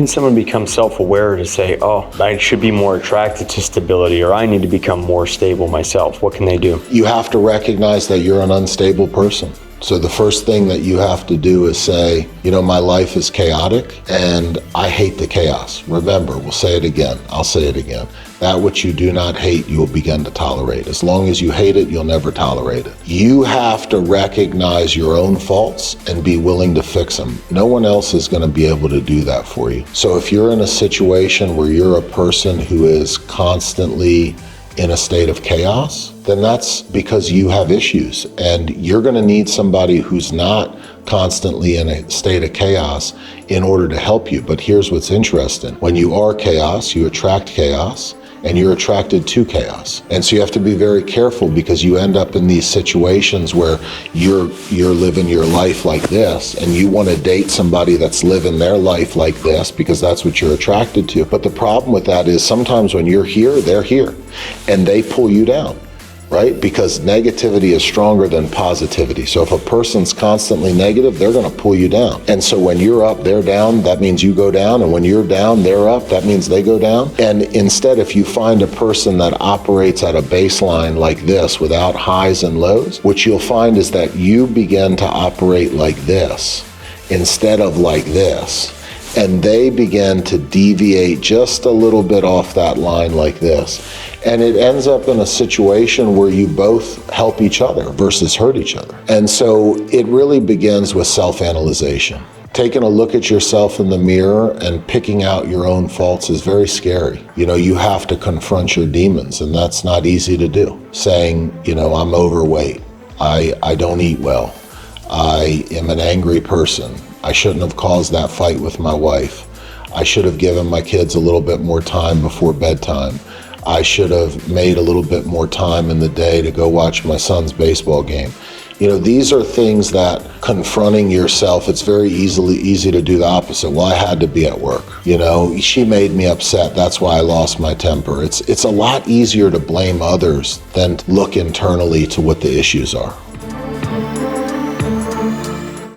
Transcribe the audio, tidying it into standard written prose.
can someone become self-aware to say, oh, I should be more attracted to stability, or I need to become more stable myself? What can they do? You have to recognize that you're an unstable person. So the first thing that you have to do is say, my life is chaotic and I hate the chaos. Remember, we'll say it again. I'll say it again. That which you do not hate, you will begin to tolerate. As long as you hate it, you'll never tolerate it. You have to recognize your own faults and be willing to fix them. No one else is going to be able to do that for you. So if you're in a situation where you're a person who is constantly in a state of chaos, then that's because you have issues, and you're going to need somebody who's not constantly in a state of chaos in order to help you. But here's what's interesting. When you are chaos, you attract chaos, and you're attracted to chaos. And so you have to be very careful, because you end up in these situations where you're living your life like this, and you want to date somebody that's living their life like this because that's what you're attracted to. But the problem with that is sometimes when you're here, they're here, and they pull you down, right? Because negativity is stronger than positivity. So if a person's constantly negative, they're going to pull you down. And so when you're up, they're down, that means you go down. And when you're down, they're up, that means they go down. And instead, if you find a person that operates at a baseline like this without highs and lows, what you'll find is that you begin to operate like this instead of like this. And they begin to deviate just a little bit off that line like this. And it ends up in a situation where you both help each other versus hurt each other. And so it really begins with self-analyzation. Taking a look at yourself in the mirror and picking out your own faults is very scary. You have to confront your demons, and that's not easy to do. Saying, I'm overweight. I don't eat well. I am an angry person. I shouldn't have caused that fight with my wife. I should have given my kids a little bit more time before bedtime. I should have made a little bit more time in the day to go watch my son's baseball game. These are things that confronting yourself, it's very easy to do the opposite. Well, I had to be at work. She made me upset. That's why I lost my temper. It's a lot easier to blame others than look internally to what the issues are.